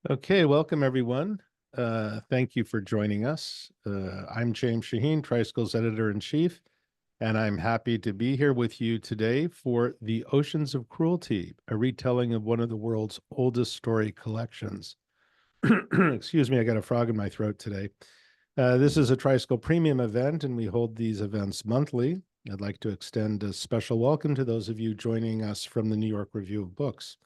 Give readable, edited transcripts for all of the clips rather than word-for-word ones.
Okay, welcome everyone. Thank you for joining us. I'm James Shaheen, Tricycle's editor-in-chief, and I'm happy to be here with you today for The Oceans of Cruelty, a retelling of one of the world's oldest story collections. Excuse me, I got a frog in my throat today. This is a Tricycle Premium event, and we hold these events monthly. I'd like to extend a special welcome to those of you joining us from the New York Review of Books.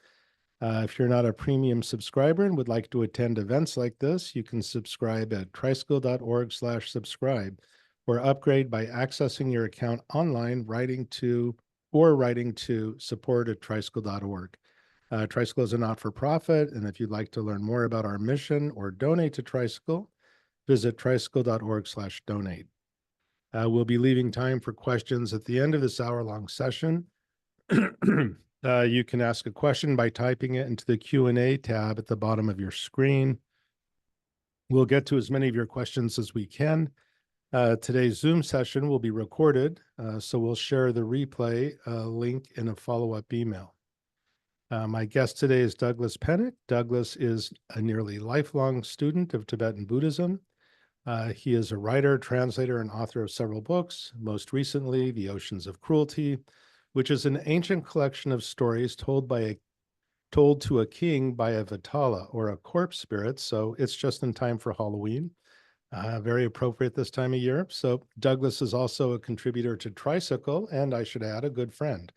If you're not a premium subscriber and would like to attend events like this, you can subscribe at tricycle.org/subscribe or upgrade by accessing your account online, writing to support@tricycle.org. Tricycle is a not-for-profit, and if you'd like to learn more about our mission or donate to Tricycle, visit tricycle.org/donate. We'll be leaving time for questions at the end of this hour-long session. You can ask a question by typing it into the Q&A tab at the bottom of your screen. We'll get to as many of your questions as we can. Today's Zoom session will be recorded, so we'll share the replay link in a follow-up email. My guest today is Douglas Penick. Douglas is a nearly lifelong student of Tibetan Buddhism. He is a writer, translator, and author of several books, most recently, The Oceans of Cruelty, which is an ancient collection of stories told to a king by a Vetala, or a corpse spirit. So it's just in time for Halloween. Very appropriate this time of year. So Douglas is also a contributor to Tricycle, and I should add, a good friend.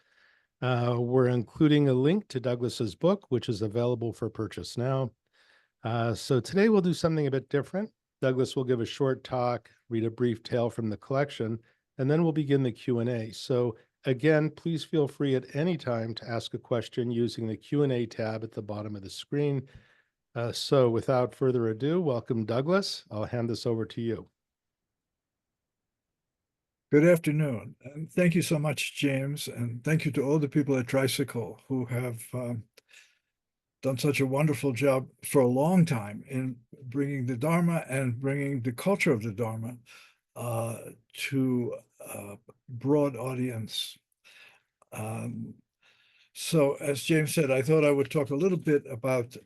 We're including a link to Douglas's book, which is available for purchase now. So today we'll do something a bit different. Douglas will give a short talk, read a brief tale from the collection, and then we'll begin the Q&A. So again, please feel free at any time to ask a question using the Q&A tab at the bottom of the screen. So without further ado, welcome, Douglas. I'll hand this over to you. Good afternoon, and thank you so much, James, and thank you to all the people at Tricycle who have done such a wonderful job for a long time in bringing the Dharma and bringing the culture of the Dharma to a broad audience. So as James said, I thought I would talk a little bit about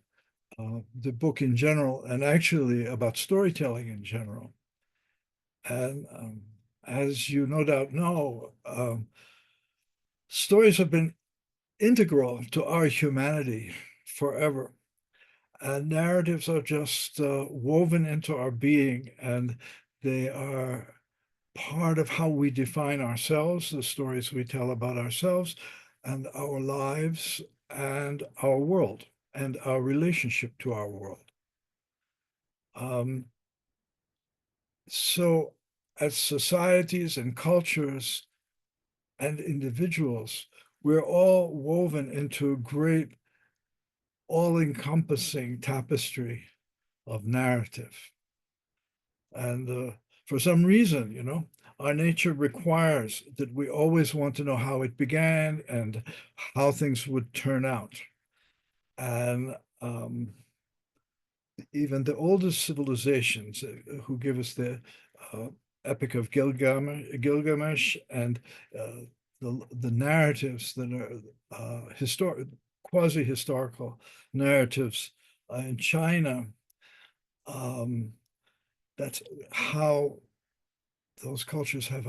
the book in general and actually about storytelling in general. And as you no doubt know, stories have been integral to our humanity forever. And narratives are just woven into our being, and they are part of how we define ourselves, the stories we tell about ourselves and our lives and our world and our relationship to our world. So as societies and cultures and individuals, we're all woven into a great all-encompassing tapestry of narrative. And for some reason, our nature requires that we always want to know how it began and how things would turn out. And even the oldest civilizations who give us the Epic of Gilgamesh and the narratives that are quasi-historical narratives in China, that's how those cultures have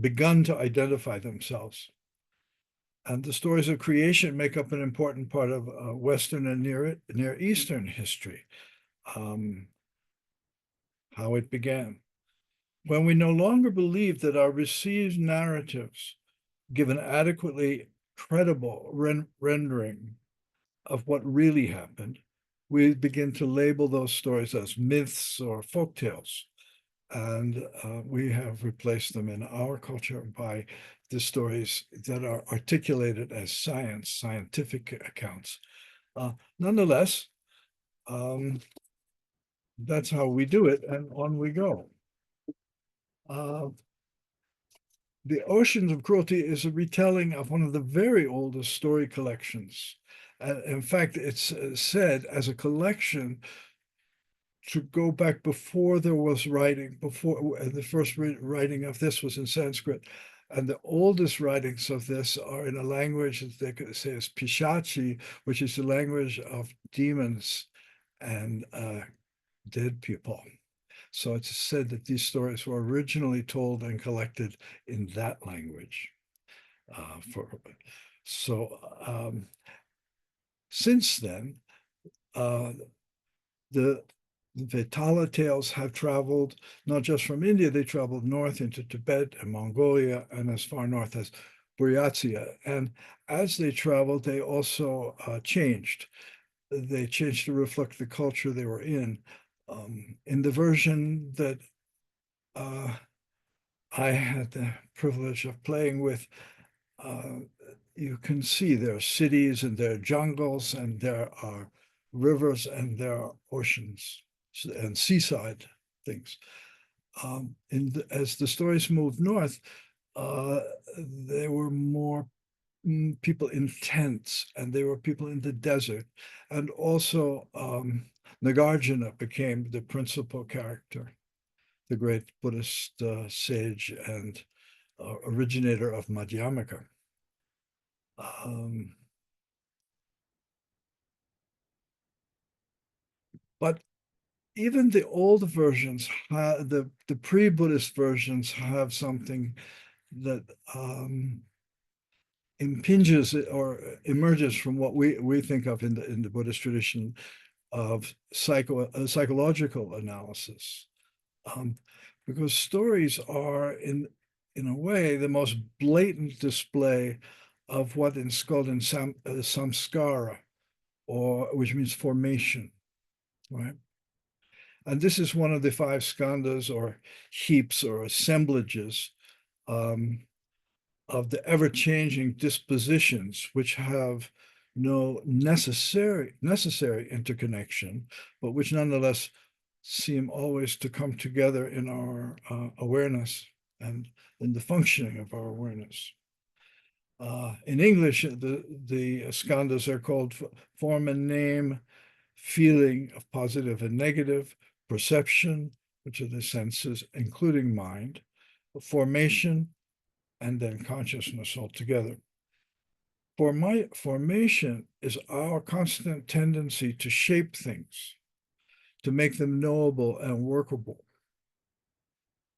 begun to identify themselves. And the stories of creation make up an important part of Western and Near Eastern history, how it began. When we no longer believe that our received narratives give an adequately credible rendering of what really happened, we begin to label those stories as myths or folktales. And we have replaced them in our culture by the stories that are articulated as scientific accounts. Nonetheless, that's how we do it, and on we go. The Oceans of Cruelty is a retelling of one of the very oldest story collections. In fact, it's said as a collection to go back before there was writing, before the first writing of this was in Sanskrit. And the oldest writings of this are in a language that they could say is Pishachi, which is the language of demons and dead people. So it's said that these stories were originally told and collected in that language. Since then, the Vetala tales have traveled not just from India, they traveled north into Tibet and Mongolia and as far north as Buryatia. And as they traveled, they also changed. They changed to reflect the culture they were in. In the version that I had the privilege of playing with, you can see there are cities and there are jungles and there are rivers and there are oceans and seaside things. As the stories moved north, there were more people in tents and there were people in the desert. And also Nagarjuna became the principal character, the great Buddhist sage and originator of Madhyamaka. But even the old versions, the pre-Buddhist versions have something that impinges or emerges from what we think of in the Buddhist tradition of psychological analysis. Because stories are in a way the most blatant display of what is called in samskara, or which means formation, right? And this is one of the 5 skandhas or heaps or assemblages of the ever-changing dispositions, which have no necessary interconnection, but which nonetheless seem always to come together in our awareness and in the functioning of our awareness. In English, the skandhas are called form and name, feeling of positive and negative, perception, which are the senses, including mind, formation, and then consciousness altogether. Formation is our constant tendency to shape things, to make them knowable and workable.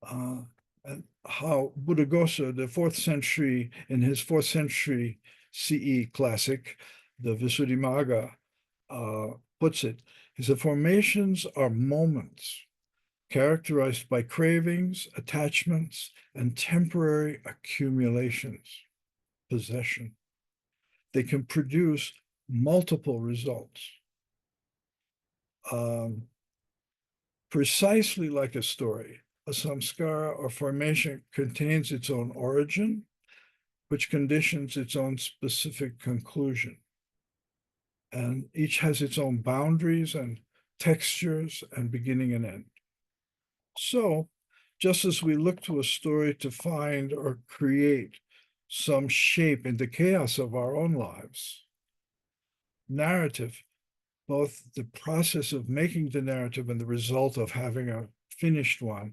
And how Buddhaghosa, the 4th century, in his 4th century CE classic, the Visuddhimagga, puts it, is that formations are moments characterized by cravings, attachments, and temporary accumulations, possession. They can produce multiple results. Precisely like a story, a samskara or formation contains its own origin, which conditions its own specific conclusion. And each has its own boundaries and textures and beginning and end. So, just as we look to a story to find or create some shape in the chaos of our own lives, narrative, both the process of making the narrative and the result of having a finished one,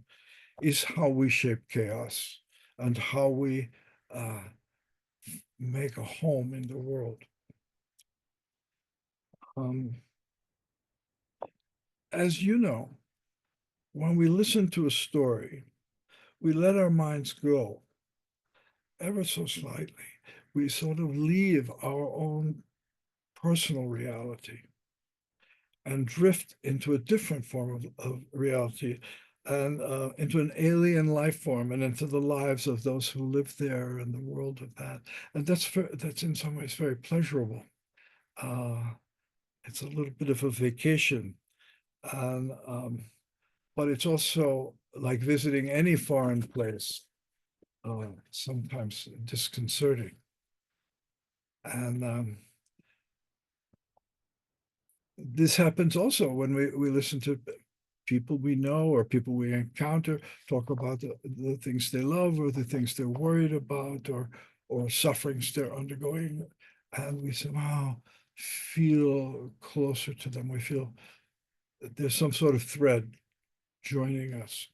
is how we shape chaos and how we make a home in the world. As you know, when we listen to a story, we let our minds go ever so slightly. We sort of leave our own personal reality and drift into a different form of reality and into an alien life form and into the lives of those who live there and the world of that. And that's in some ways very pleasurable. It's a little bit of a vacation. And, but it's also like visiting any foreign place, sometimes disconcerting. And this happens also when we listen to people we know or people we encounter talk about the things they love or the things they're worried about or sufferings they're undergoing. And we somehow feel closer to them. We feel that there's some sort of thread joining us.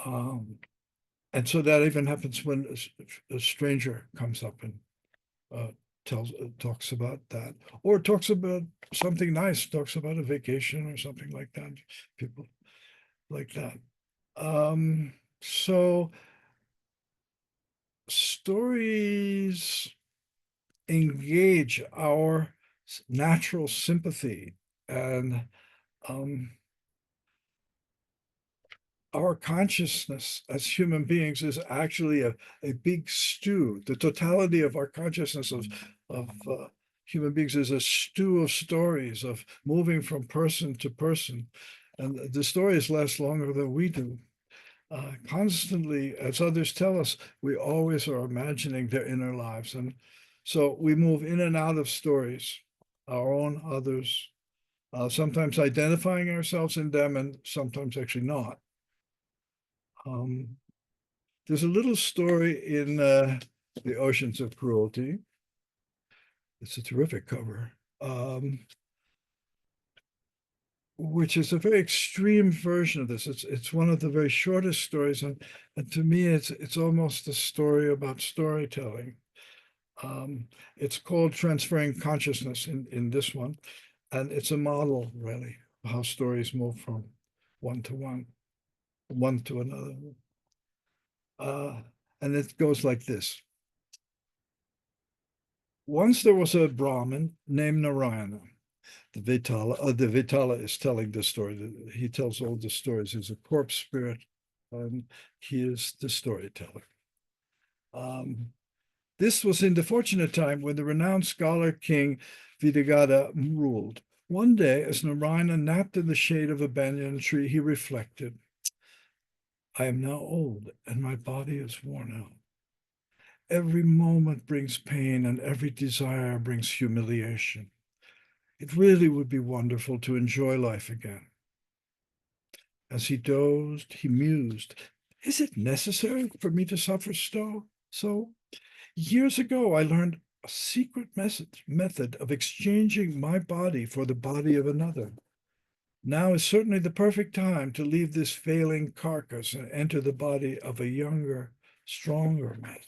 And so that even happens when a stranger comes up and talks about that, or talks about something nice, talks about a vacation or something like that. People like that. So stories engage our natural sympathy, and our consciousness as human beings is actually a big stew. The totality of our consciousness of human beings is a stew of stories, of moving from person to person. And the stories last longer than we do. Constantly, as others tell us, we always are imagining their inner lives. And so we move in and out of stories, our own, others, sometimes identifying ourselves in them and sometimes actually not. There's a little story in the Oceans of Cruelty. It's a terrific cover, which is a very extreme version of this. It's one of the very shortest stories, and to me, it's almost a story about storytelling. It's called Transferring Consciousness in this one, and it's a model, really, of how stories move from one to one, one to another. And it goes like this. Once there was a Brahmin named Narayana. The Vetala is telling the story. He tells all the stories. He's a corpse spirit, and he is the storyteller. This was in the fortunate time when the renowned scholar king Vidagada ruled. One day, as Narayana napped in the shade of a banyan tree, he reflected, I am now old, and my body is worn out. Every moment brings pain, and every desire brings humiliation. It really would be wonderful to enjoy life again. As he dozed, he mused, is it necessary for me to suffer so? Years ago, I learned a secret method of exchanging my body for the body of another. Now is certainly the perfect time to leave this failing carcass and enter the body of a younger, stronger man.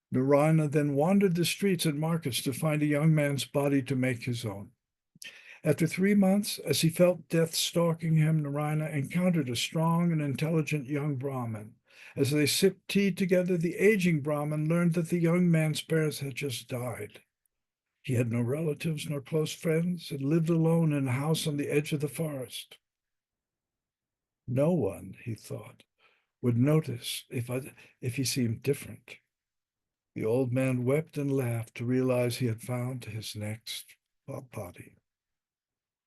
Narayana then wandered the streets and markets to find a young man's body to make his own. After 3 months, as he felt death stalking him, Narayana encountered a strong and intelligent young Brahmin. As they sipped tea together, the aging Brahmin learned that the young man's parents had just died. He had no relatives nor close friends and lived alone in a house on the edge of the forest. No one, he thought, would notice if he seemed different. The old man wept and laughed to realize he had found his next body.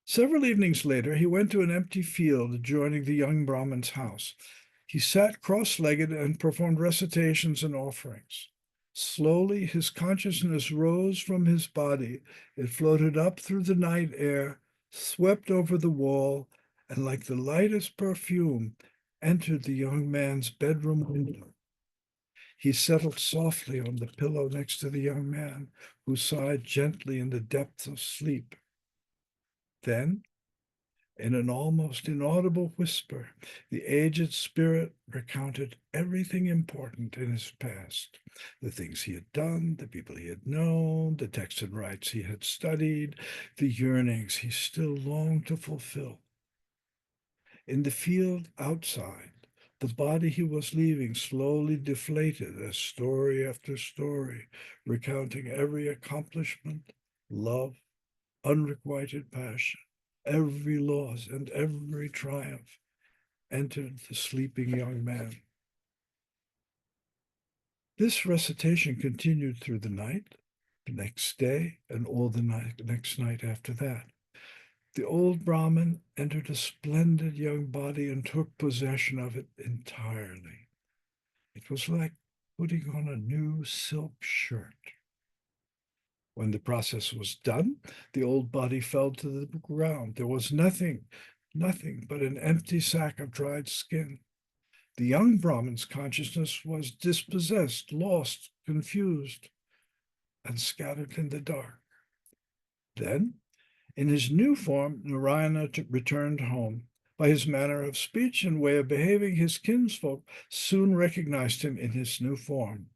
Several evenings later, he went to an empty field adjoining the young Brahmin's house. He sat cross-legged and performed recitations and offerings. Slowly, his consciousness rose from his body. It floated up through the night air, swept over the wall, and like the lightest perfume, entered the young man's bedroom window. He settled softly on the pillow next to the young man, who sighed gently in the depths of sleep. Then, in an almost inaudible whisper, the aged spirit recounted everything important in his past, the things he had done, the people he had known, the texts and rites he had studied, the yearnings he still longed to fulfill. In the field outside, the body he was leaving slowly deflated as story after story, recounting every accomplishment, love, unrequited passion, every loss and every triumph entered the sleeping young man. This recitation continued through the night, the next day, and all the next night after that. The old Brahmin entered a splendid young body and took possession of it entirely. It was like putting on a new silk shirt. When the process was done, the old body fell to the ground. There was nothing but an empty sack of dried skin. The young Brahmin's consciousness was dispossessed, lost, confused, and scattered in the dark. Then, in his new form, Narayana returned home. By his manner of speech and way of behaving, his kinsfolk soon recognized him in his new form.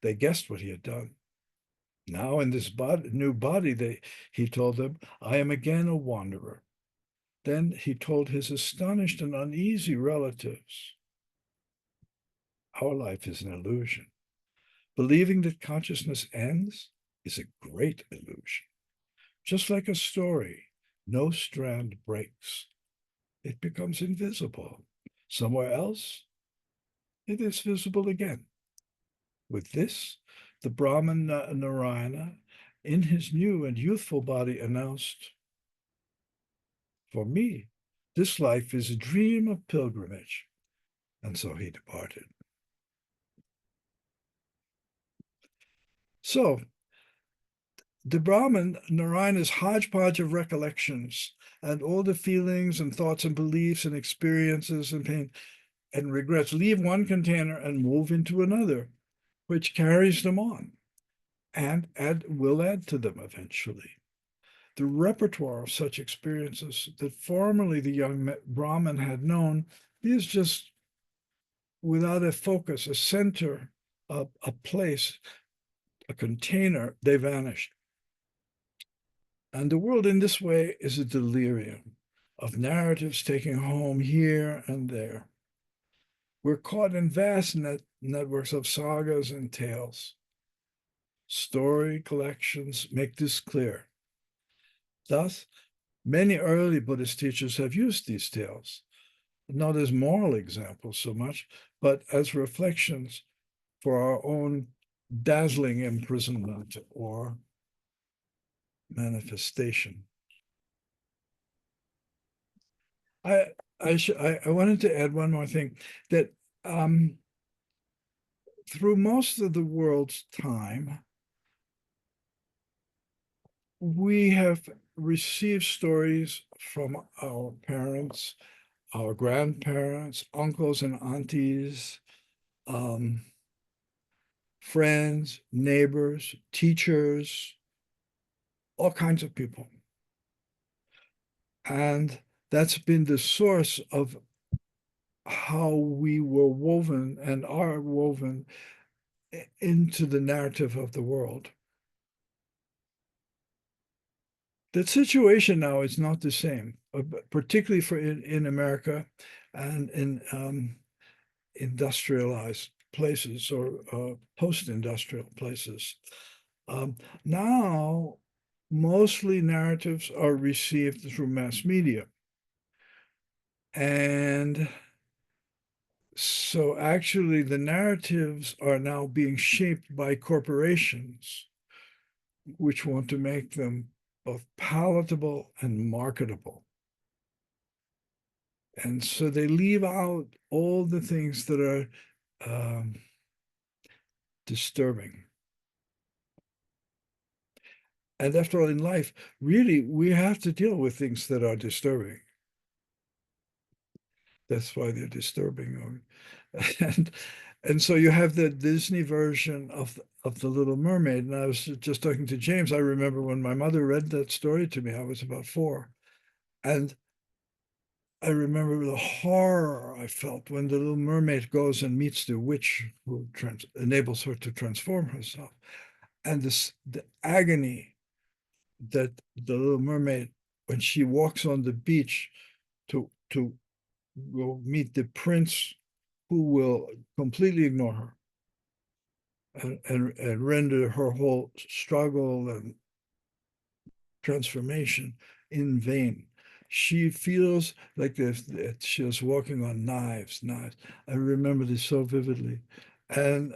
They guessed what he had done. Now in this new body, he told them, I am again a wanderer. Then he told his astonished and uneasy relatives, our life is an illusion. Believing that consciousness ends is a great illusion. Just like a story, no strand breaks. It becomes invisible. Somewhere else, it is visible again. With this, the Brahman Narayana, in his new and youthful body, announced, for me, this life is a dream of pilgrimage. And so he departed. So, the Brahman Narayana's hodgepodge of recollections and all the feelings and thoughts and beliefs and experiences and pain and regrets leave one container and move into another, which carries them on and will add to them eventually. The repertoire of such experiences that formerly the young Brahmin had known is just without a focus, a center, a place, a container, they vanished. And the world in this way is a delirium of narratives taking home here and there. We're caught in vast networks of sagas and tales. Story collections make this clear. Thus, many early Buddhist teachers have used these tales, not as moral examples so much, but as reflections for our own dazzling imprisonment or manifestation. I wanted to add one more thing, that through most of the world's time, we have received stories from our parents, our grandparents, uncles and aunties, friends, neighbors, teachers, all kinds of people. And that's been the source of how we were woven and are woven into the narrative of the world. The situation now is not the same, particularly in America and in industrialized places or post-industrial places. Now, mostly narratives are received through mass media. And so actually the narratives are now being shaped by corporations, which want to make them both palatable and marketable. And so they leave out all the things that are disturbing. And after all, in life, really, we have to deal with things that are disturbing. That's why they're disturbing. And so you have the Disney version of The Little Mermaid. And I was just talking to James. I remember when my mother read that story to me, I was about 4. And I remember the horror I felt when the little mermaid goes and meets the witch who enables her to transform herself. And the agony that the little mermaid, when she walks on the beach to go meet the prince who will completely ignore her and render her whole struggle and transformation in vain. She feels like that she was walking on knives. I remember this so vividly. And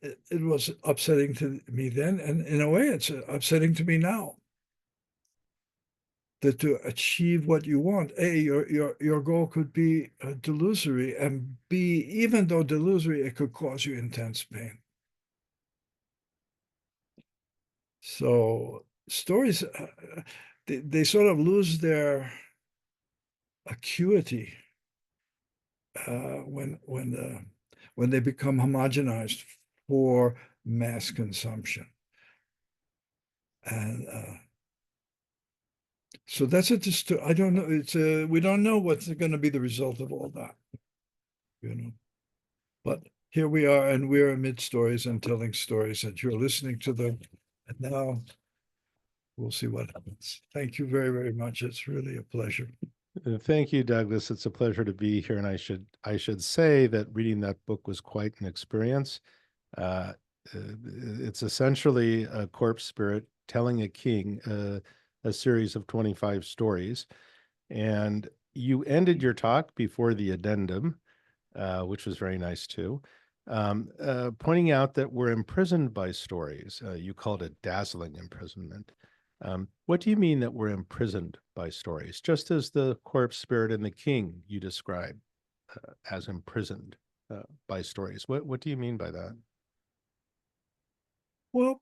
it was upsetting to me then. And in a way, it's upsetting to me now. That to achieve what you want, A, your goal could be delusory, and B, even though delusory, it could cause you intense pain. So stories, they sort of lose their acuity when they become homogenized for mass consumption. And so that's I don't know. We don't know what's going to be the result of all that, you know. But here we are, and we're amid stories and telling stories, and you're listening to them And now we'll see what happens. Thank you very, very much. It's really a pleasure. Thank you, Douglas. It's a pleasure to be here, and I should say that reading that book was quite an experience. Uh, it's essentially a corpse spirit telling a king a series of 25 stories, and you ended your talk before the addendum, which was very nice too, pointing out that we're imprisoned by stories. You called it dazzling imprisonment. What do you mean that we're imprisoned by stories? Just as the corpse spirit and the king you describe as imprisoned by stories. What do you mean by that? Well,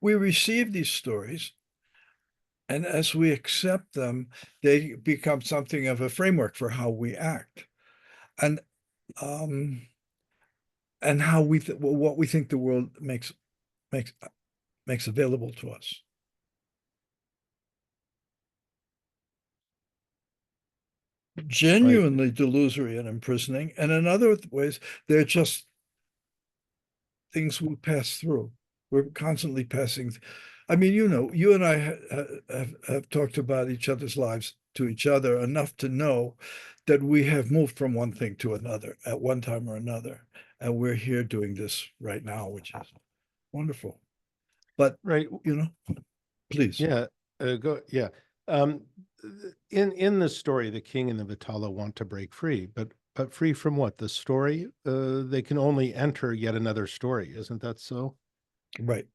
we receive these stories, and as we accept them, they become something of a framework for how we act, and um, how what we think the world makes available to us. Right. Genuinely delusory and imprisoning, and in other ways, they're just things we pass through. We're constantly passing. I mean, you and I have talked about each other's lives to each other enough to know that we have moved from one thing to another at one time or another. And we're here doing this right now, which is wonderful. But, Right. Please. Yeah. Yeah. Um, in the story, the king and the Vitala want to break free, but free from what? The story? They can only enter yet another story. Isn't that so? Right.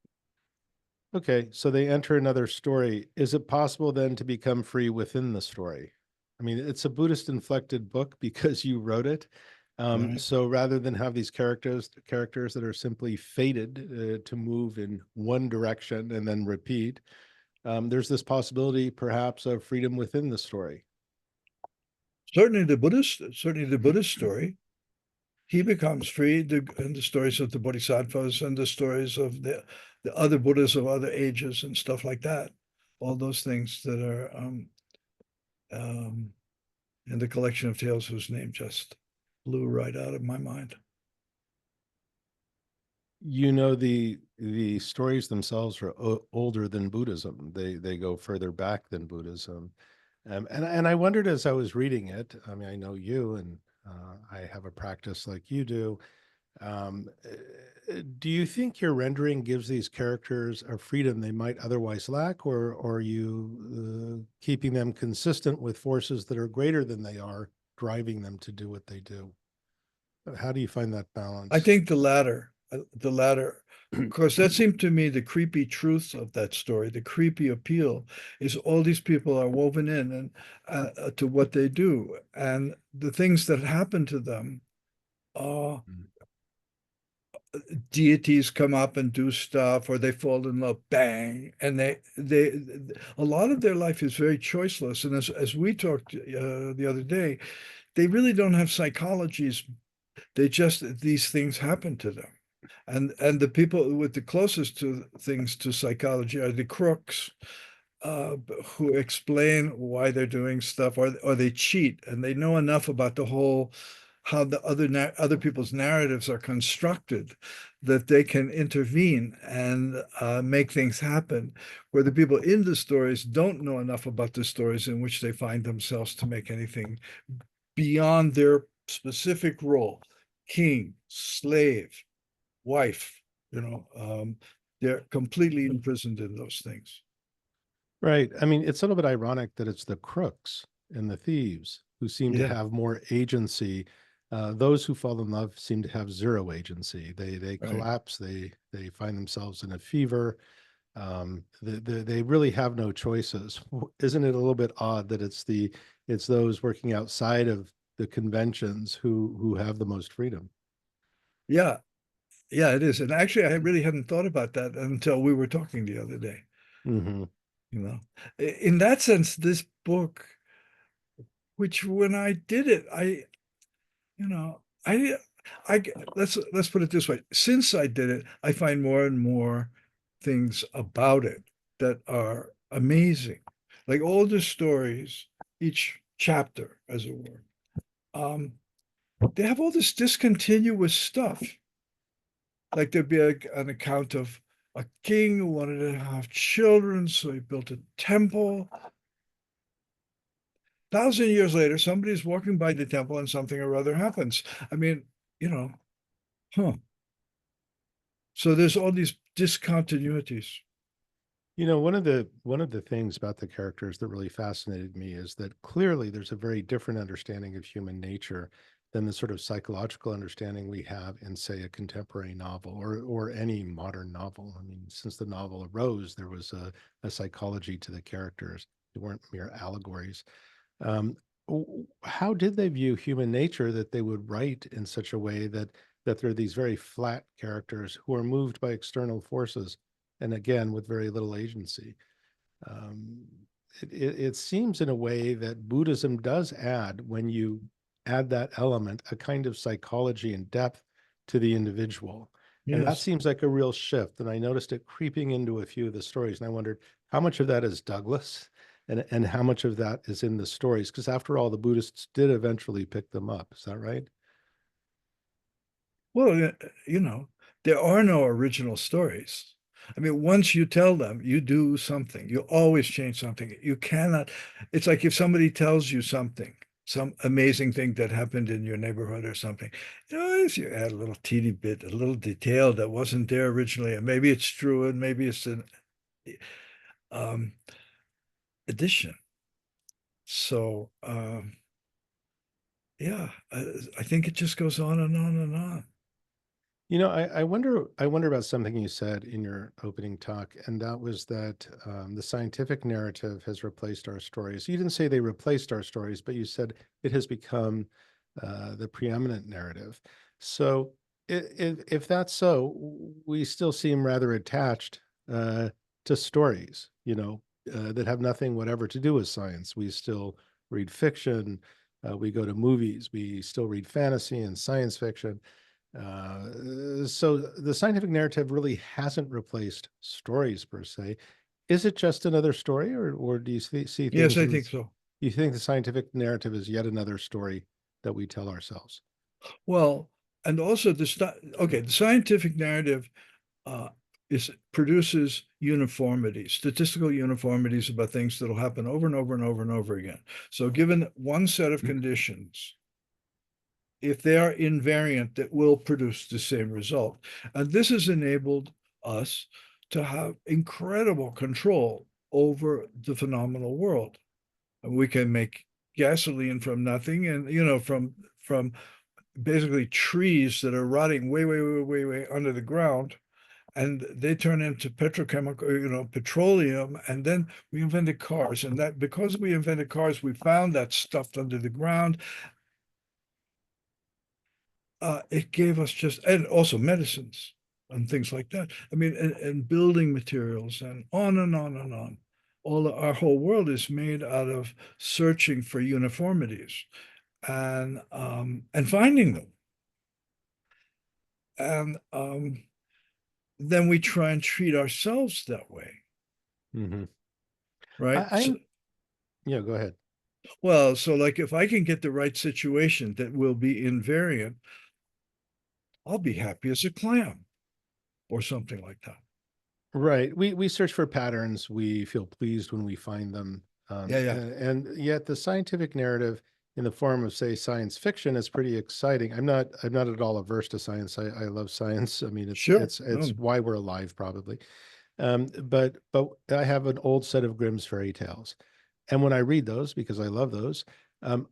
Okay, so they enter another story. Is it possible then to become free within the story? I mean, it's a Buddhist inflected book because you wrote it. Right. So rather than have these characters that are simply fated to move in one direction and then repeat, there's this possibility perhaps of freedom within the story. Certainly the Buddhist story, he becomes free in the stories of the bodhisattvas and the stories of the other Buddhas of other ages and stuff like that. All those things that are in the collection of tales whose name just blew right out of my mind. The stories themselves are older than Buddhism. They go further back than Buddhism. And I wondered as I was reading it, I mean, I know you and I have a practice like you do. Do you think your rendering gives these characters a freedom they might otherwise lack, or are you keeping them consistent with forces that are greater than they are, driving them to do what they do? How do you find that I balance? think the latter, because that seemed to me the creepy truth of that story, the creepy appeal is all these people are woven in and to what they do, and the things that happen to them. Deities come up and do stuff, or they fall in love, bang, and they a lot of their life is very choiceless. And as we talked the other day, they really don't have psychologies. They just these things happen to them, and the people with the closest to things to psychology are the crooks, who explain why they're doing stuff, or they cheat, and they know enough about the whole how the other people's narratives are constructed that they can intervene and make things happen, where the people in the stories don't know enough about the stories in which they find themselves to make anything beyond their specific role: king, slave, wife. They're completely imprisoned in those things. Right. I mean, it's a little bit ironic that it's the crooks and the thieves who seem to Yeah. have more agency. Those who fall in love seem to have zero agency. They Right. collapse. They find themselves in a fever. They really have no choices. Isn't it a little bit odd that it's those working outside of the conventions who have the most freedom? Yeah. Yeah, it is. And actually, I really hadn't thought about that until we were talking the other day. Hmm. In that sense, this book, which when I did it, you know, I let's put it this way. Since I did it, I find more and more things about it that are amazing. Like all the stories, each chapter, as it were, they have all this discontinuous stuff. like there'd be an account of a king who wanted to have children, so he built a temple. 1,000 years later, somebody's walking by the temple and something or other happens. I mean, you know, huh. So there's all these discontinuities. One of the things about the characters that really fascinated me is that clearly there's a very different understanding of human nature than the sort of psychological understanding we have in, say, a contemporary novel or any modern novel. I mean, since the novel arose, there was a psychology to the characters. They weren't mere allegories. Um, how did they view human nature that they would write in such a way that there are these very flat characters who are moved by external forces, and again with very little agency? Um, it seems in a way that Buddhism does add, when you add that element, a kind of psychology and depth to the individual. And that Yes. seems like a real shift. And I noticed it creeping into a few of the stories. And I wondered how much of that is Douglas and how much of that is in the stories. Because after all, the Buddhists did eventually pick them up. Is that right? Well, there are no original stories. I mean, once you tell them, you do something. You always change something. You cannot. It's like if somebody tells you something, some amazing thing that happened in your neighborhood or something, if you add a little teeny bit, a little detail that wasn't there originally, and maybe it's true, and maybe it's an um, addition. So, yeah, I think it just goes on and on and on. I wonder about something you said in your opening talk, and that was that the scientific narrative has replaced our stories. You didn't say they replaced our stories, but you said it has become the preeminent narrative. So, if that's so, we still seem rather attached uh, to stories, that have nothing whatever to do with science. We still read fiction, we go to movies, we still read fantasy and science fiction. So the scientific narrative really hasn't replaced stories per se. Is it just another story, or do you see Yes, things I in think this? so. You think the scientific narrative is yet another story that we tell ourselves? Well, and also the scientific narrative uh, produces uniformity, statistical uniformities about things that'll happen over and over and over and over again. So given one set of conditions, if they are invariant, that will produce the same result. And this has enabled us to have incredible control over the phenomenal world. And we can make gasoline from nothing, and from basically trees that are rotting way, way, way, way, way under the ground, and they turn into petrochemical, petroleum, and then we invented cars, and that because we invented cars, we found that stuff under the ground. It gave us and also medicines and things like that. I mean, and building materials and on and on and on. Our whole world is made out of searching for uniformities and finding them. And then we try and treat ourselves that way, Hmm. right? So, I'm Yeah. Go ahead. well, so like if I can get the right situation that will be invariant, I'll be happy as a clam or something like that. Right. We search for patterns. We feel pleased when we find them. Yeah, yeah. And yet the scientific narrative in the form of, say, science fiction is pretty exciting. I'm not at all averse to science. I love science. I mean, it's Sure. it's No. it's why we're alive, probably. But I have an old set of Grimm's fairy tales. And when I read those, because I love those, um,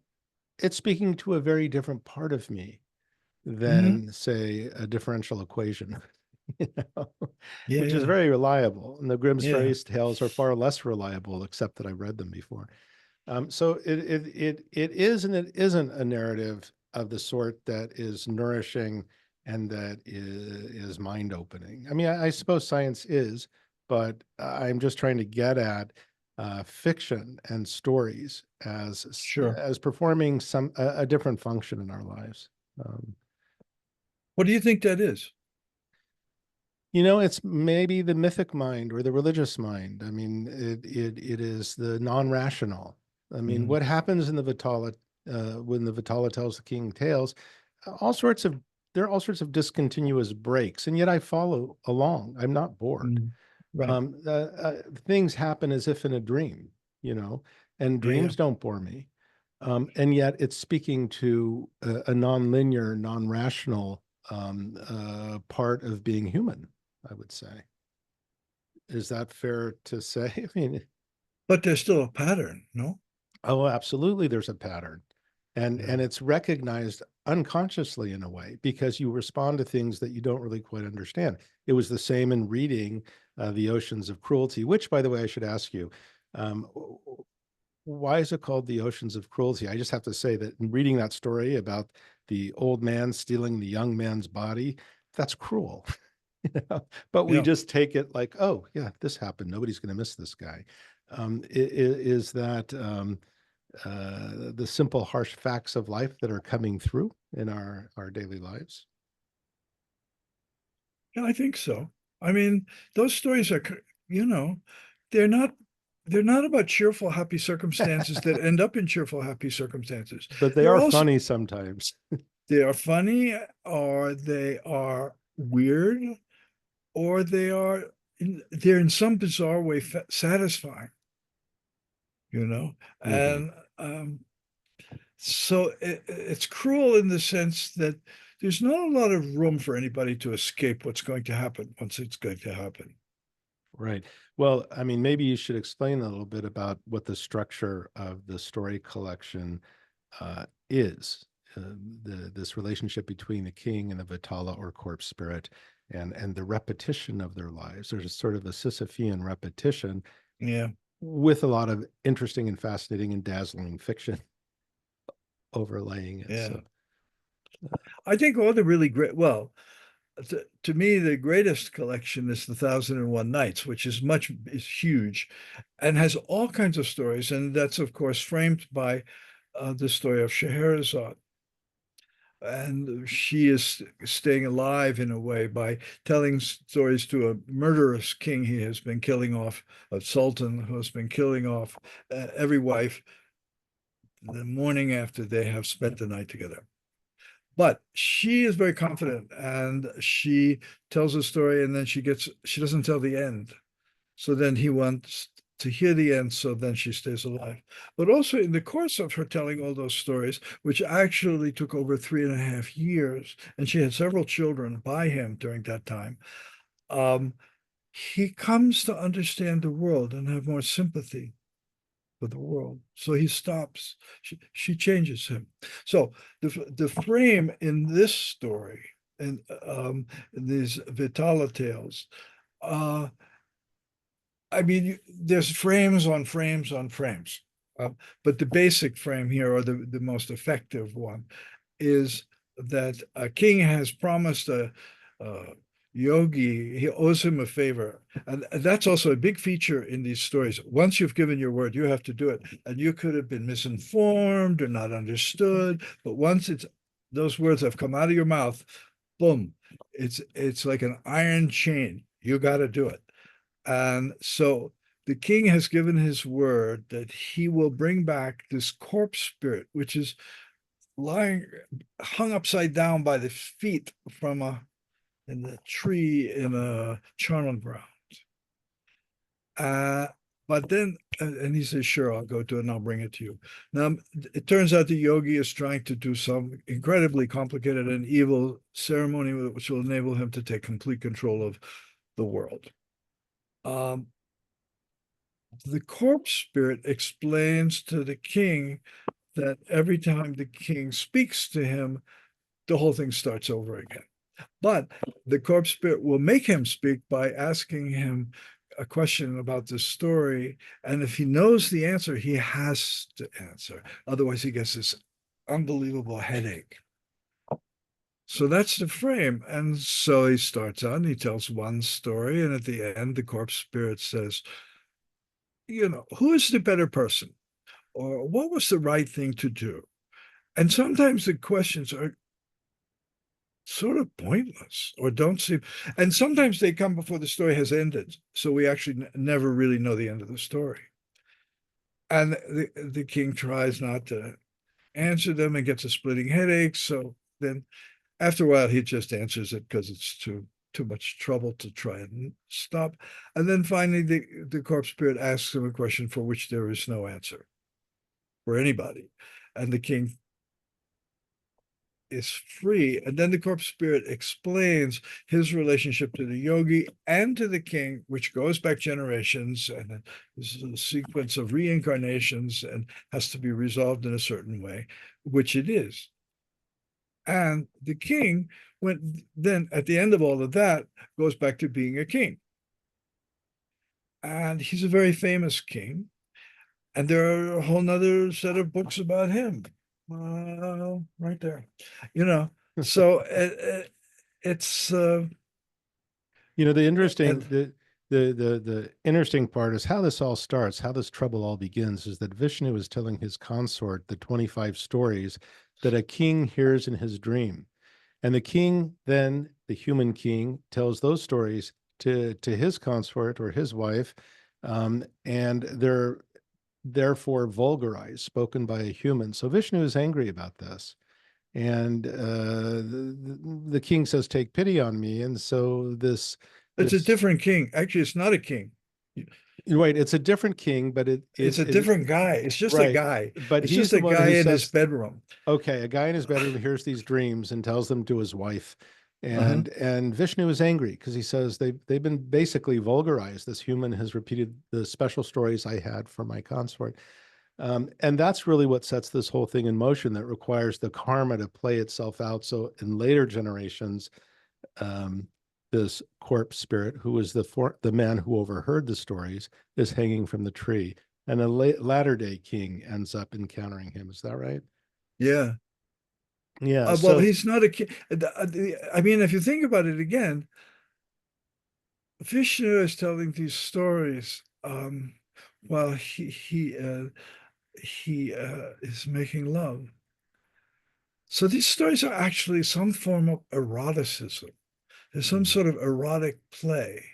it's speaking to a very different part of me Mhm. than, say, a differential equation. you know, Yeah, which is yeah, very reliable. And the Grimm's yeah. fairy tales are far less reliable, except that I've read them before. So it is and it isn't a narrative of the sort that is nourishing and that is mind opening. I mean, I suppose science is, but I'm just trying to get at fiction and stories Sure. as performing a different function in our lives. Um, What do you think that is? It's maybe the mythic mind or the religious mind. I mean, it is the non-rational. I mean, Mhm. what happens in the Vitala when the Vitala tells the king tales? All sorts of there are all sorts of discontinuous breaks, and yet I follow along. I'm not bored. Right. Things happen as if in a dream, and Yeah, yeah. dreams don't bore me. And yet it's speaking to a non-linear, non-rational part of being human, I would say. Is that fair to say? I mean, But there's still a pattern, no? oh, absolutely, there's a pattern. And Yeah. it's recognized unconsciously in a way because you respond to things that you don't really quite understand. It was the same in reading The Oceans of Cruelty, which, by the way, I should ask you, um, why is it called The Oceans of Cruelty? I just have to say that in reading that story about the old man stealing the young man's body, that's cruel. But we Yeah. just take it like, oh, yeah, this happened. Nobody's going to miss this guy. Is that the simple, harsh facts of life that are coming through in our daily lives? Yeah, I think so. I mean, those stories are, you know, they're not they're not about cheerful, happy circumstances that end up in cheerful, happy circumstances. But they They're are also funny sometimes. they are funny, or they are weird, or they're in some bizarre way satisfying, you know? Mhm. And so it's cruel in the sense that there's not a lot of room for anybody to escape what's going to happen once it's going to happen. Right. Well, I mean, maybe you should explain a little bit about what the structure of the story collection is. This relationship between the king and the Vetala or corpse spirit, and the repetition of their lives. There's a sort of a Sisyphean repetition Yeah, with a lot of interesting and fascinating and dazzling fiction overlaying it. yeah. So, I think all the really great, well, to me, the greatest collection is the Thousand and One Nights, which is huge and has all kinds of stories. And that's, of course, framed by the story of Scheherazade. And she is staying alive in a way by telling stories to a murderous king he has been killing off, a sultan who has been killing off every wife the morning after they have spent the night together. But she is very confident and she tells a story and then she doesn't tell the end. So then he wants to hear the end, so then she stays alive. But also in the course of her telling all those stories, which actually took over 3.5 years, and she had several children by him during that time, um, he comes to understand the world and have more sympathy for the world. So he stops. She changes him. So the frame in this story and in these Vitala tales, uh, I mean, there's frames on frames on frames, but the basic frame here, or the most effective one, is that a king has promised a yogi, he owes him a favor. And that's also a big feature in these stories. Once you've given your word, you have to do it. And you could have been misinformed or not understood, but once those words have come out of your mouth, boom, it's like an iron chain. You got to do it. And so the king has given his word that he will bring back this corpse spirit, which is lying hung upside down by the feet from in the tree in a charnel ground. Uh, but then, and he says, sure, I'll go to it and I'll bring it to you. Now, it turns out the yogi is trying to do some incredibly complicated and evil ceremony, which will enable him to take complete control of the world. Um, the corpse spirit explains to the king that every time the king speaks to him, the whole thing starts over again. But the corpse spirit will make him speak by asking him a question about the story. And if he knows the answer, he has to answer. Otherwise, he gets this unbelievable headache. So that's the frame. And so he starts out and he tells one story. And at the end, the corpse spirit says, who is the better person? Or what was the right thing to do? And sometimes the questions are sort of pointless or don't seem, and sometimes they come before the story has ended. So we actually never really know the end of the story. And the king tries not to answer them and gets a splitting headache. So then After a while, he just answers it because it's too much trouble to try and stop. And then finally, the corpse spirit asks him a question for which there is no answer for anybody. And the king is free. And then the corpse spirit explains his relationship to the yogi and to the king, which goes back generations and is a sequence of reincarnations and has to be resolved in a certain way, which it is. And the king went then at the end of all of that goes back to being a king. And he's a very famous king. And there are a whole nother set of books about him. Right there. So it's The interesting and the interesting part is how this all starts, how this trouble all begins, is that Vishnu is telling his consort the 25 stories that a king hears in his dream. And the king, then the human king, tells those stories to his consort or his wife, and they're therefore vulgarized, spoken by a human. So Vishnu is angry about this. And the king says, "Take pity on me." And so it's a this different king. Actually, it's not a king. right, it's a different king, but It's a different guy. It's just a right. guy. But It's he's just the a one guy who in his says, bedroom. okay, a guy in his bedroom hears these dreams and tells them to his wife. Uh-huh. And Vishnu is angry because he says they've been basically vulgarized. This human has repeated the special stories I had for my consort. And that's really what sets this whole thing in motion, that requires the karma to play itself out. So in later generations, um, this corpse spirit, who was the man who overheard the stories, is hanging from the tree. And a latter day king ends up encountering him. Is that right? Yeah. Yeah. Well, So he's not a king. I mean, if you think about it again, Vishnu is telling these stories while he is making love. So these stories are actually some form of eroticism. There's some sort of erotic play.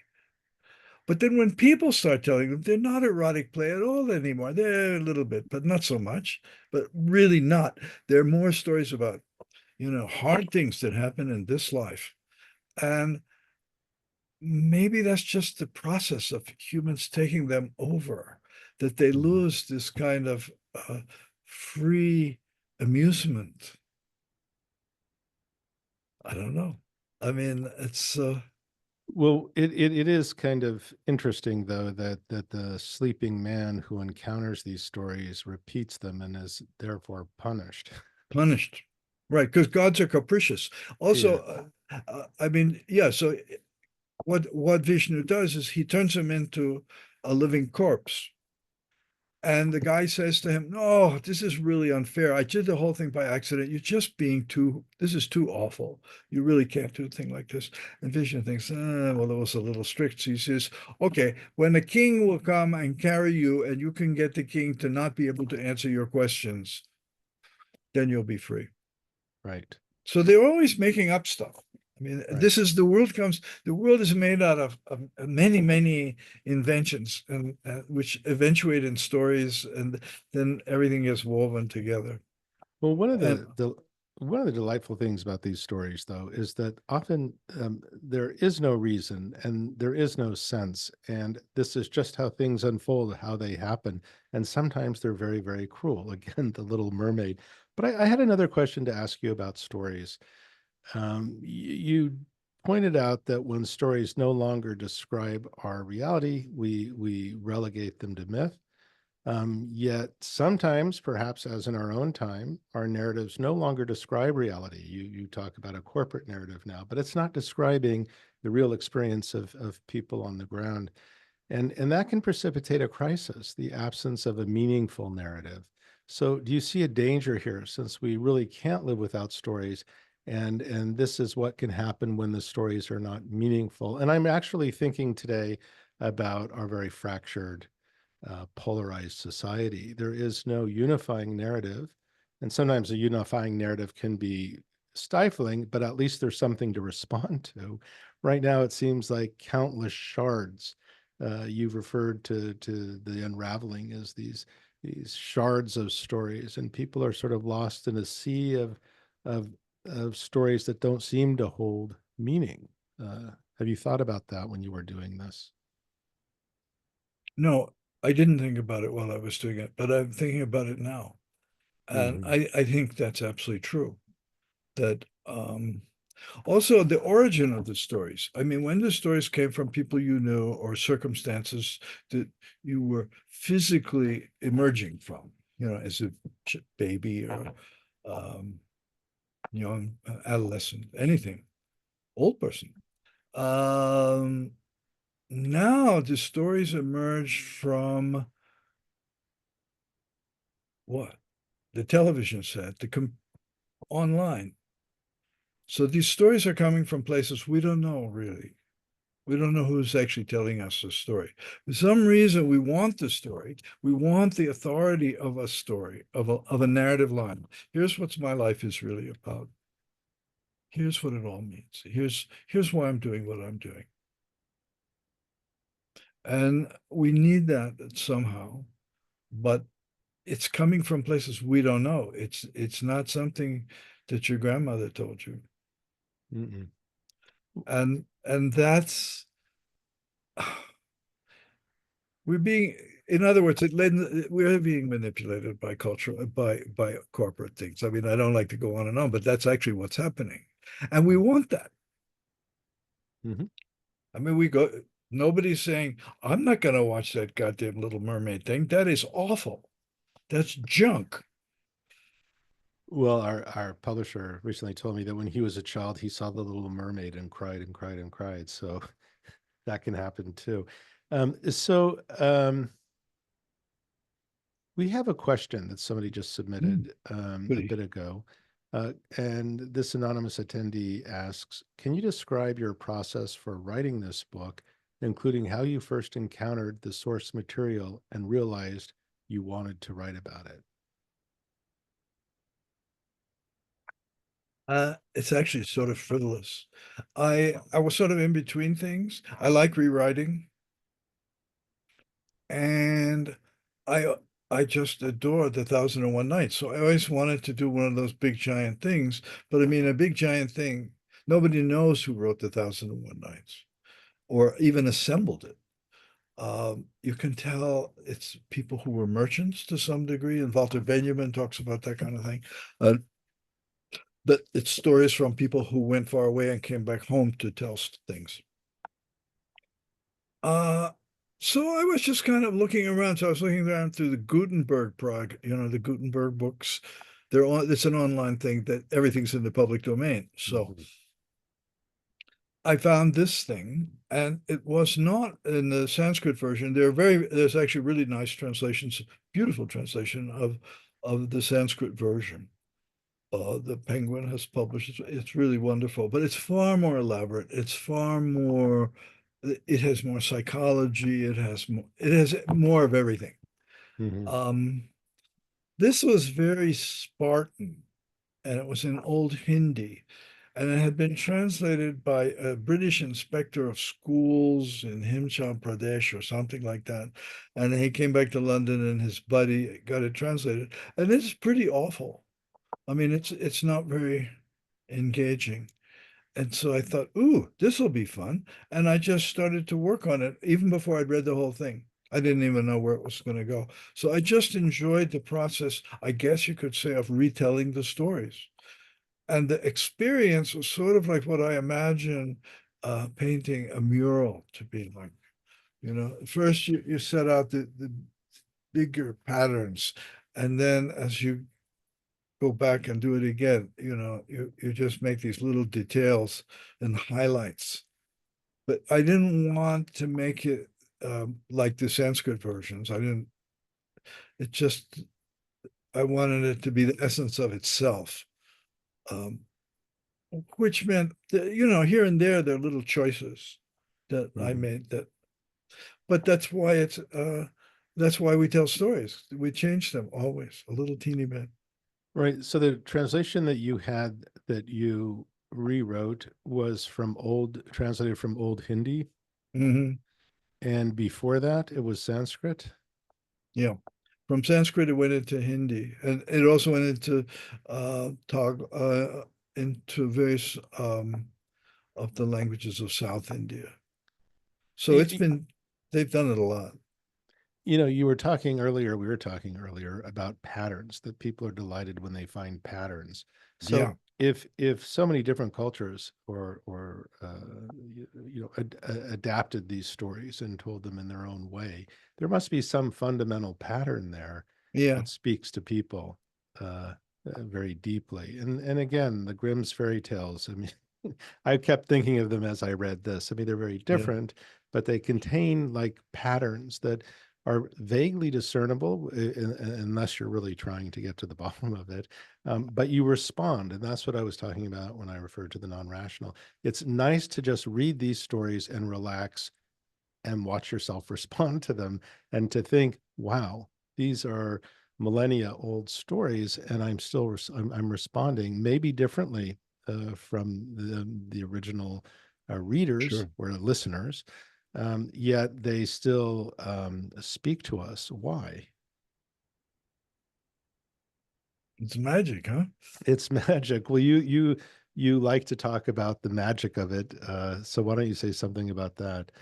But then when people start telling them, they're not erotic play at all anymore. They're a little bit, but not so much, but really not. They're more stories about, hard things that happen in this life. And maybe that's just the process of humans taking them over, that they lose this kind of free amusement. I don't know. I mean, it's well, it is kind of interesting though that the sleeping man who encounters these stories repeats them and is therefore punished. punished, right? Because gods are capricious. Yeah, Also, I mean, yeah. So what Vishnu does is he turns him into a living corpse. And the guy says to him, "No, this is really unfair. I did the whole thing by accident. You're just being this is too awful. You really can't do a thing like this." And Vishnu thinks, well, it was a little strict. So he says, "Okay, when the king will come and carry you, and you can get the king to not be able to answer your questions, then you'll be free." right, So they're always making up stuff. I mean, right. the world is made out of many, many inventions, and which eventuate in stories, and then everything is woven together. Well, And one of the delightful things about these stories, though, is that often there is no reason and there is no sense, and this is just how things unfold, how they happen, and sometimes they're very, very cruel. Again, the Little Mermaid. But I had another question to ask you about stories. You pointed out that when stories no longer describe our reality, we relegate them to myth. Yet sometimes, perhaps as in our own time, our narratives no longer describe reality. You talk about a corporate narrative now, but it's not describing the real experience of people on the ground. And that can precipitate a crisis, the absence of a meaningful narrative. So do you see a danger here, since we really can't live without stories? And this is what can happen when the stories are not meaningful. And I'm actually thinking today about our very fractured polarized society. There is no unifying narrative. And sometimes a unifying narrative can be stifling, but at least there's something to respond to. Right now, it seems like countless shards. You've referred to the unraveling as these shards of stories, and people are sort of lost in a sea of of stories that don't seem to hold meaning. Have you thought about that when you were doing this? No, I didn't think about it while I was doing it, but I'm thinking about it now. And Mhm. I think that's absolutely true. That also the origin of the stories. I mean, when the stories came from people you knew or circumstances that you were physically emerging from, as a baby or um, young adolescent, anything, old person. Um, Now the stories emerge from what? The television set, online. So these stories are coming from places we don't know really. We don't know who's actually telling us the story. For some reason, we want the story. We want the authority of a story, of a narrative line. Here's what my life is really about. Here's what it all means. Here's why I'm doing what I'm doing. And we need that somehow, but it's coming from places we don't know. It's not something that your grandmother told you. Mm-mm. And that's we're being, in other words, we're being manipulated by culture, by corporate things. I mean, I don't like to go on and on, but that's actually what's happening, and we want that. Mhm. I mean, nobody's saying I'm not going to watch that goddamn Little Mermaid thing. That is awful. That's junk. Well, our publisher recently told me that when he was a child, he saw The Little Mermaid and cried and cried and cried. So that can happen too. We have a question that somebody just Mm, submitted a goody. bit ago. And this anonymous attendee asks, can you describe your process for writing this book, including how you first encountered the source material and realized you wanted to write about it? It's actually sort of frivolous. I was sort of in between things. I like rewriting, and I I just adore the Thousand and One Nights. So I always wanted to do one of those big giant things. But I mean, a big giant thing, nobody knows who wrote the Thousand and One Nights or even assembled it. You can tell it's people who were merchants to some degree, and Walter Benjamin talks about that kind of thing. Uh, but it's stories from people who went far away and came back home to tell things. Uh, so I was just kind of looking around. So I was looking around through the Gutenberg project, the Gutenberg books. It's an online thing that everything's in the public domain. So Mhm. I found this thing, and it was not in the Sanskrit version. There's actually really nice translations, beautiful translation of the Sanskrit version. The Penguin has published. It's really wonderful, but it's far more elaborate. It has more psychology. It has more of everything. Mhm. Um, this was very Spartan, and it was in Old Hindi, and it had been translated by a British inspector of schools in Himachal Pradesh or something like that. And he came back to London, and his buddy got it translated, and it's pretty awful. I mean, it's not very engaging. And so I thought, ooh, this will be fun. And I just started to work on it even before I'd read the whole thing. I didn't even know where it was going to go. So I just enjoyed the process, I guess you could say, of retelling the stories. And the experience was sort of like what I imagine painting a mural to be like. First you set out the bigger patterns, and then as you go back and do it again. You just make these little details and highlights. But I didn't want to make it like the Sanskrit versions. It just, I wanted it to be the essence of itself, um, which meant that, here and there are little choices that I Mhm. made but that's why we tell stories. We change them always a little teeny bit. Right. So the translation that you had that you rewrote was translated from Old Hindi. Hmm. And before that, it was Sanskrit. Yeah. From Sanskrit, it went into Hindi, and it also went into Tog. into various of the languages of South India. So Y- it's y- been, they've done it a lot. You know, we were talking earlier about patterns, that people are delighted when they find patterns. So Yeah, if so many different cultures or adapted these stories and told them in their own way, there must be some fundamental pattern there yeah, that speaks to people very deeply. And again, the Grimm's fairy tales. I mean, I kept thinking of them as I read this. I mean, they're very yeah, different, but they contain like patterns that are vaguely discernible unless you're really trying to get to the bottom of it. But you respond. And that's what I was talking about when I referred to the non rational. It's nice to just read these stories and relax and watch yourself respond to them and to think, wow, these are millennia old stories. And I'm still, I'm responding maybe differently from the original readers sure. or listeners, yet they still speak to us. Why? It's magic, huh? It's magic. Well, you like to talk about the magic of it. So why don't you say something about that?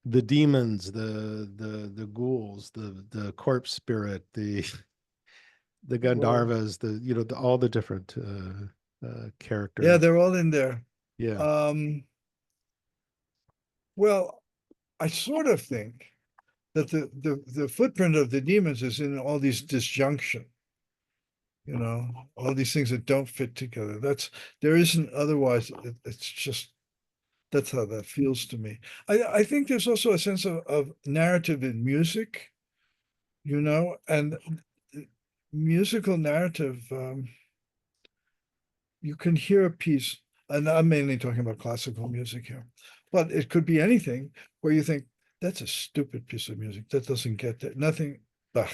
The demons, the ghouls, the corpse spirit, the Well, Gandharvas, all the different yeah, characters. they're all in there. Yeah. Um, well, I sort of think that the footprint of the demons is in all these disjunction, all these things that don't fit together. There isn't otherwise. It's just that's how that feels to me. I think there's also a sense of narrative in music, and musical narrative. You can hear a piece, and I'm mainly talking about classical music here, but it could be anything where you think that's a stupid piece of music that doesn't get that nothing. Ugh.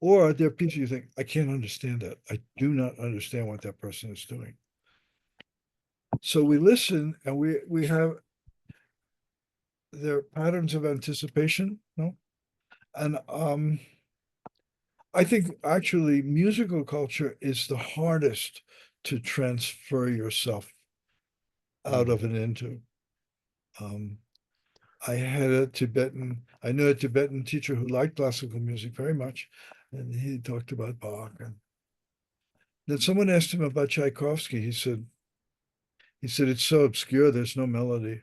Or there are pieces you think I can't understand that. I do not understand what that person is doing. So we listen, and we have their patterns of anticipation, no? And I think actually musical culture is the hardest to transfer yourself out Mm. of and into. Um, I knew a Tibetan teacher who liked classical music very much, and he talked about Bach. And then someone asked him about Tchaikovsky. He said it's so obscure, there's no melody.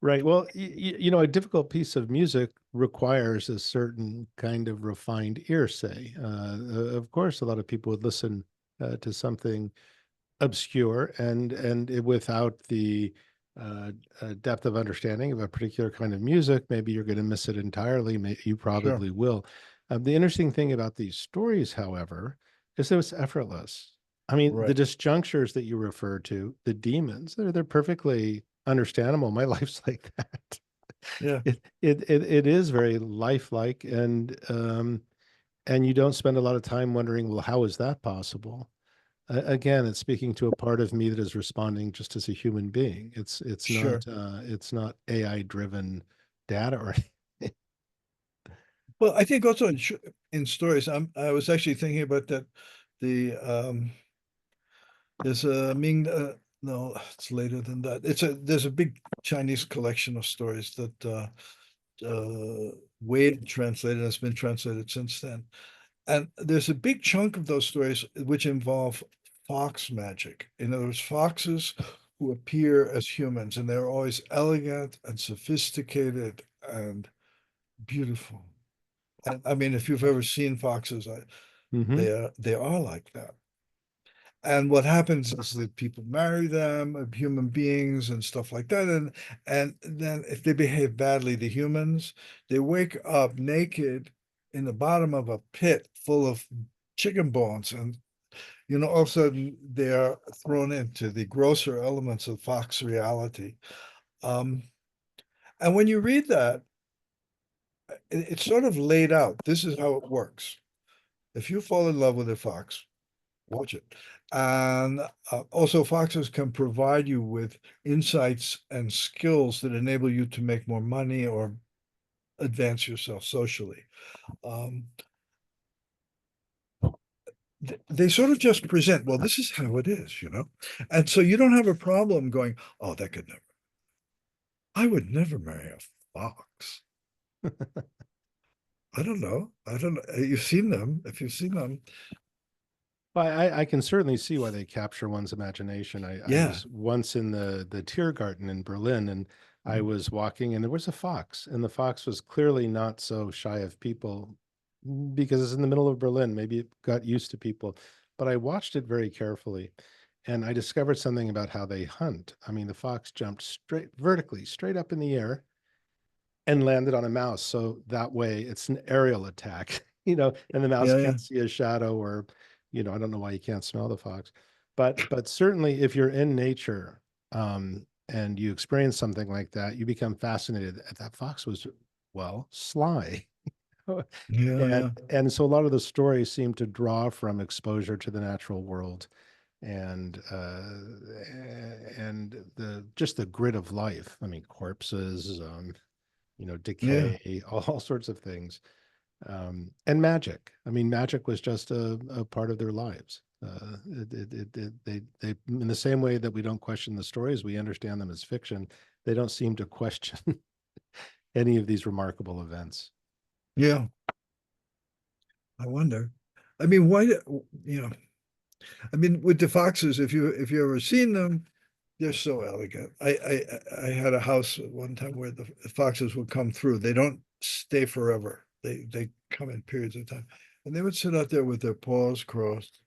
Right. Well, a difficult piece of music requires a certain kind of refined ear, say. Of course, a lot of people would listen to something obscure and without the depth of understanding of a particular kind of music, maybe you're going to miss it entirely. You Sure. probably will. The interesting thing about these stories, however, is that it's effortless. I mean, the Right. disjunctures that you refer to, the demons, they're perfectly understandable. My life's like that. Yeah. It is very lifelike, and you don't spend a lot of time wondering, well, how is that possible? Again, it's speaking to a part of me that is responding just as a human being. Sure. It's not AI driven data or anything. Well, I think also in stories, I was actually thinking about that. The There's a Ming. No, it's later than that. There's a big Chinese collection of stories that Wade translated, has been translated since then. And there's a big chunk of those stories which involve fox magic. In other words, foxes who appear as humans, and they're always elegant and sophisticated and beautiful. And I mean, if you've ever seen foxes, Hmm. they are like that. And what happens is that people marry them, human beings and stuff like that. And then if they behave badly to humans, they wake up naked in the bottom of a pit full of chicken bones. And all of a sudden they are thrown into the grosser elements of Fox reality. Um, and when you read that, it's sort of laid out. This is how it works. If you fall in love with a fox, watch it. And also, foxes can provide you with insights and skills that enable you to make more money or advance yourself socially. Um, they sort of just present, well, this is how it is, you know? And so you don't have a problem going, oh, that could never, I would never marry a fox. I don't know. I don't know. You've seen them. If you've seen them, Well, I can certainly see why they capture one's imagination. I yeah. was once in the Tiergarten in Berlin, and I Mm. was walking, and there was a fox, and the fox was clearly not so shy of people because it's in the middle of Berlin. Maybe it got used to people, but I watched it very carefully, and I discovered something about how they hunt. I mean, the fox jumped vertically, straight up in the air, and landed on a mouse. So that way it's an aerial attack, and the mouse Yeah, yeah, can't see a shadow or, I don't know why you can't smell the fox. But certainly if you're in nature, and you experience something like that, you become fascinated. That fox was, well, sly. yeah, And yeah, and so a lot of the stories seem to draw from exposure to the natural world and the just the grit of life. I mean, corpses, yeah, decay, all sorts of things. And magic. I mean, magic was just a part of their lives. They, in the same way that we don't question the stories, we understand them as fiction. They don't seem to question any of these remarkable events. yeah. I wonder. I mean, why, I mean, with the foxes, if you ever seen them, they're so elegant. I had a house at one time where the foxes would come through. They don't stay forever. They come in periods of time. And they would sit out there with their paws crossed.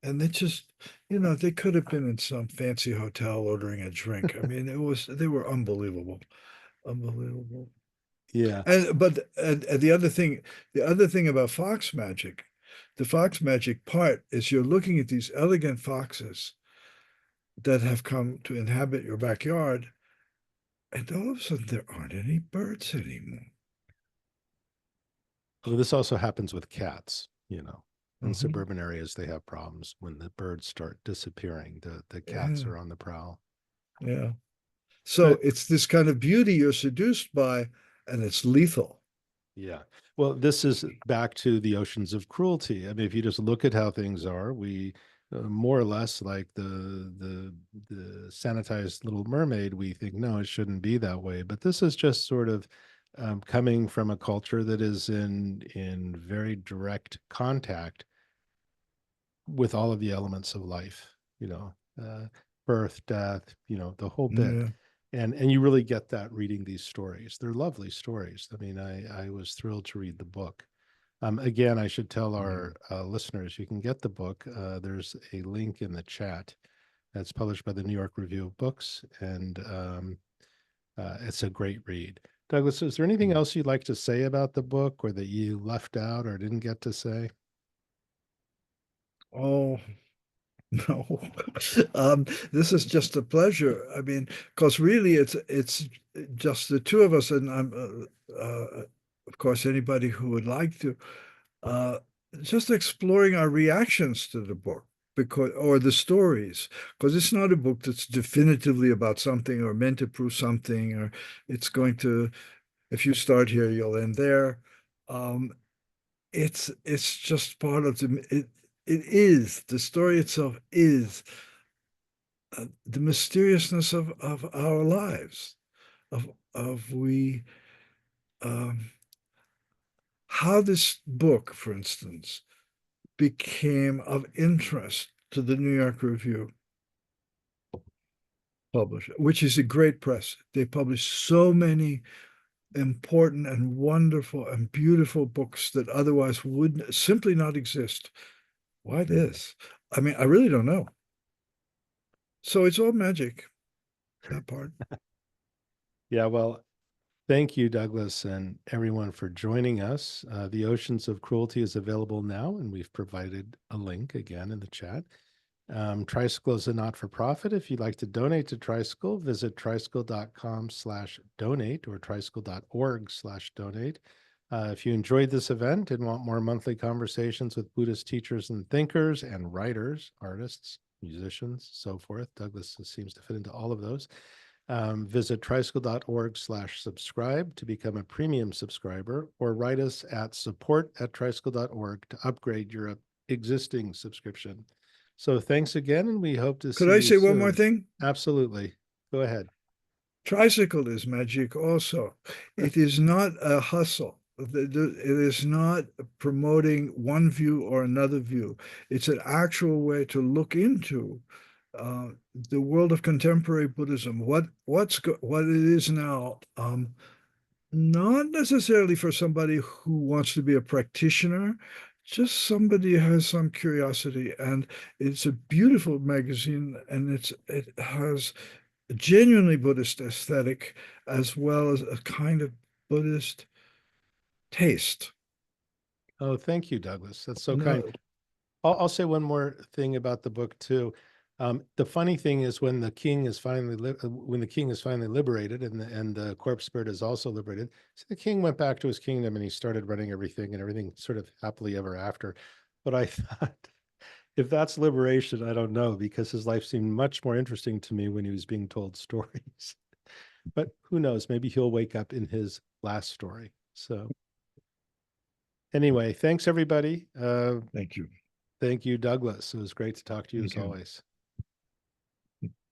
And they just, they could have been in some fancy hotel ordering a drink. I mean, they were unbelievable. Unbelievable. Yeah. And the other thing about fox magic, the fox magic part is you're looking at these elegant foxes that have come to inhabit your backyard, and all of a sudden there aren't any birds anymore. Well, this also happens with cats, In Mhm. suburban areas, they have problems when the birds start disappearing. The cats Yeah, are on the prowl. yeah. So But it's this kind of beauty you're seduced by, and it's lethal. yeah. Well, this is back to the oceans of cruelty. I mean, if you just look at how things are, we more or less like the sanitized Little Mermaid. We think no, it shouldn't be that way. But this is just sort of coming from a culture that is in very direct contact with all of the elements of life. Uh, birth, death, the whole bit. Yeah. And you really get that reading these stories. They're lovely stories. I mean, I was thrilled to read the book. Again, I should tell Yeah. our listeners you can get the book. There's a link in the chat. That's published by the New York Review of Books, and it's a great read. Douglas, is there anything else you'd like to say about the book, or that you left out or didn't get to say? Oh, no. This is just a pleasure. I mean, because really it's just the two of us, and of course anybody who would like to uh, just exploring our reactions to the book because or the stories because it's not a book that's definitively about something or meant to prove something or it's going to if you start here you'll end there. Um, it's just part of it is the story itself is the mysteriousness of our lives of we um, how this book for instance became of interest to the New York Review publisher, which is a great press. They publish so many important and wonderful and beautiful books that otherwise would simply not exist. Why this? I mean, I really don't know. So it's all magic, that part. Yeah, well, thank you, Douglas, and everyone for joining us. The Oceans of Cruelty is available now, and we've provided a link again in the chat. Tricycle is a not-for-profit. If you'd like to donate to Tricycle, visit tricycle.com/donate or tricycle.org/donate. If you enjoyed this event and want more monthly conversations with Buddhist teachers and thinkers and writers, artists, musicians, so forth, Douglas seems to fit into all of those. Visit tricycle.org/subscribe to become a premium subscriber, or write us at support@tricycle.org to upgrade your existing subscription. So thanks again, and we hope to Could see I you say one more soon. thing? Absolutely. Go ahead. Tricycle is magic also. It is not a hustle. It is not promoting one view or another view. It's an actual way to look into the world of contemporary Buddhism, what it is now. Not necessarily for somebody who wants to be a practitioner, just somebody who has some curiosity. And it's a beautiful magazine, and it has a genuinely Buddhist aesthetic as well as a kind of Buddhist taste. Oh, thank you, Douglas. That's so kind. No, I'll say one more thing about the book too. The funny thing is when the king is finally liberated, and the corpse spirit is also liberated, so the king went back to his kingdom and he started running everything, and everything sort of happily ever after. But I thought, if that's liberation, I don't know, because his life seemed much more interesting to me when he was being told stories. But who knows? Maybe he'll wake up in his last story. So anyway, thanks everybody. thank you. Thank you, Douglas. It was great to talk to you as Thank you. always.